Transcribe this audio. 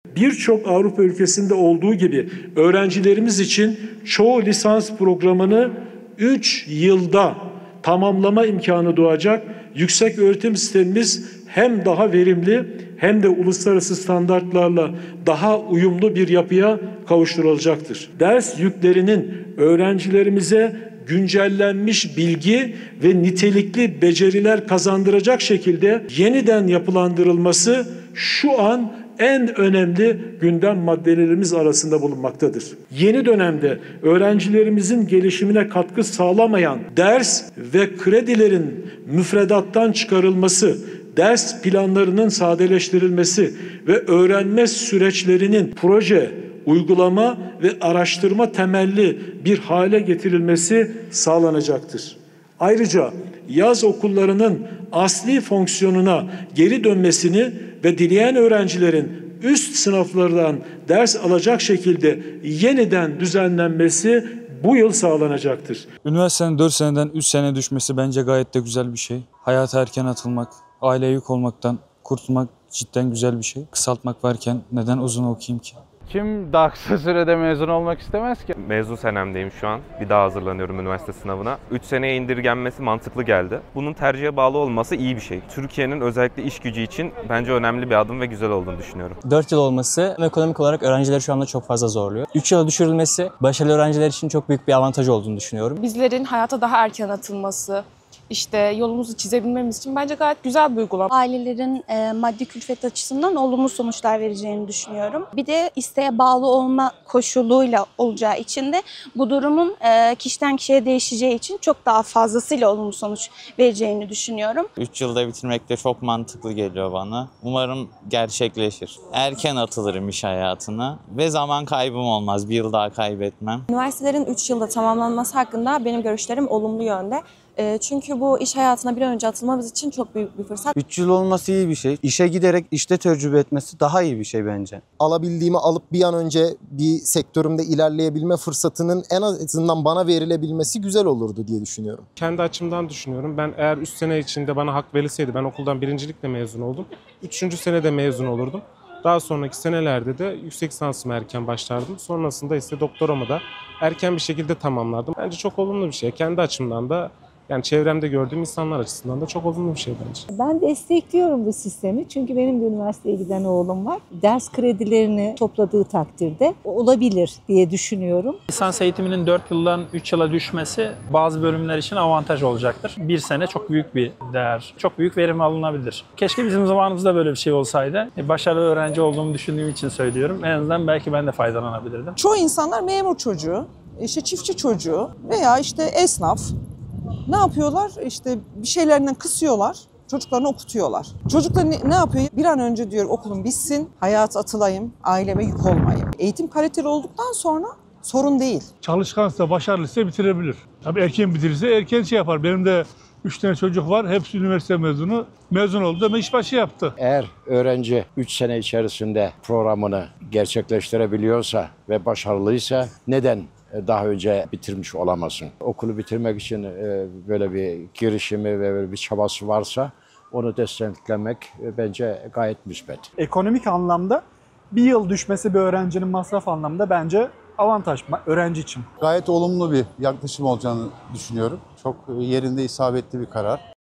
Birçok Avrupa ülkesinde olduğu gibi öğrencilerimiz için çoğu lisans programını 3 yılda tamamlama imkanı doğacak. Yüksek öğretim sistemimiz hem daha verimli hem de uluslararası standartlarla daha uyumlu bir yapıya kavuşturulacaktır. Ders yüklerinin öğrencilerimize güncellenmiş bilgi ve nitelikli beceriler kazandıracak şekilde yeniden yapılandırılması şu an en önemli gündem maddelerimiz arasında bulunmaktadır. Yeni dönemde öğrencilerimizin gelişimine katkı sağlamayan ders ve kredilerin müfredattan çıkarılması, ders planlarının sadeleştirilmesi ve öğrenme süreçlerinin proje, uygulama ve araştırma temelli bir hale getirilmesi sağlanacaktır. Ayrıca yaz okullarının asli fonksiyonuna geri dönmesini ve dileyen öğrencilerin üst sınıflardan ders alacak şekilde yeniden düzenlenmesi bu yıl sağlanacaktır. Üniversitenin 4 seneden 3 sene düşmesi bence gayet de güzel bir şey. Hayata erken atılmak, aileye yük olmaktan kurtulmak cidden güzel bir şey. Kısaltmak varken neden uzun okuyayım ki? Kim daha kısa sürede mezun olmak istemez ki? Mezun senemdeyim şu an. Bir daha hazırlanıyorum üniversite sınavına. 3 seneye indirgenmesi mantıklı geldi. Bunun tercihe bağlı olması iyi bir şey. Türkiye'nin özellikle iş gücü için bence önemli bir adım ve güzel olduğunu düşünüyorum. 4 yıl olması ekonomik olarak öğrencileri şu anda çok fazla zorluyor. 3 yıla düşürülmesi başarılı öğrenciler için çok büyük bir avantaj olduğunu düşünüyorum. Bizlerin hayata daha erken atılması, İşte yolumuzu çizebilmemiz için bence gayet güzel bir uygulama. Ailelerin maddi külfet açısından olumlu sonuçlar vereceğini düşünüyorum. Bir de isteğe bağlı olma koşuluyla olacağı için de bu durumun kişiden kişiye değişeceği için çok daha fazlasıyla olumlu sonuç vereceğini düşünüyorum. 3 yılda bitirmek de çok mantıklı geliyor bana. Umarım gerçekleşir. Erken atılırım iş hayatına ve zaman kaybım olmaz. Bir yıl daha kaybetmem. Üniversitelerin 3 yılda tamamlanması hakkında benim görüşlerim olumlu yönde. Çünkü bu iş hayatına bir an önce atılmamız için çok büyük bir fırsat. 3 yıl olması iyi bir şey. İşe giderek işte tecrübe etmesi daha iyi bir şey bence. Alabildiğimi alıp bir an önce bir sektörümde ilerleyebilme fırsatının en azından bana verilebilmesi güzel olurdu diye düşünüyorum. Kendi açımdan düşünüyorum. Ben eğer 3 sene içinde bana hak verilseydi, ben okuldan birincilikle mezun oldum. 3. senede mezun olurdum. Daha sonraki senelerde de yüksek lisansıma erken başlardım. Sonrasında ise doktoramı da erken bir şekilde tamamlardım. Bence çok olumlu bir şey. Kendi açımdan da yani çevremde gördüğüm insanlar açısından da çok olumlu bir şey bence. Ben destekliyorum bu sistemi çünkü benim de üniversiteye giden oğlum var. Ders kredilerini topladığı takdirde olabilir diye düşünüyorum. Lisans eğitiminin 4 yıldan 3 yıla düşmesi bazı bölümler için avantaj olacaktır. Bir sene çok büyük bir değer, çok büyük verim alınabilir. Keşke bizim zamanımızda böyle bir şey olsaydı. Başarılı öğrenci olduğumu düşündüğüm için söylüyorum. En azından belki ben de faydalanabilirdim. Çoğu insanlar memur çocuğu, işte çiftçi çocuğu veya işte esnaf. Ne yapıyorlar? İşte bir şeylerinden kısıyorlar, çocuklarını okutuyorlar. Çocuklar ne yapıyor? Bir an önce diyor okulum bitsin, hayata atılayım, aileme yük olmayayım. Eğitim kaliteli olduktan sonra sorun değil. Çalışkansa, başarılıysa bitirebilir. Tabii erken bitirirse erken şey yapar. Benim de 3 tane çocuk var, hepsi üniversite mezunu. Mezun oldu ama işbaşı yaptı. Eğer öğrenci 3 sene içerisinde programını gerçekleştirebiliyorsa ve başarılıysa neden daha önce bitirmiş olamasın? Okulu bitirmek için böyle bir girişimi ve böyle bir çabası varsa onu desteklemek bence gayet müsbet. Ekonomik anlamda bir yıl düşmesi bir öğrencinin masraf anlamında bence avantaj öğrenci için. Gayet olumlu bir yaklaşım olacağını düşünüyorum. Çok yerinde isabetli bir karar.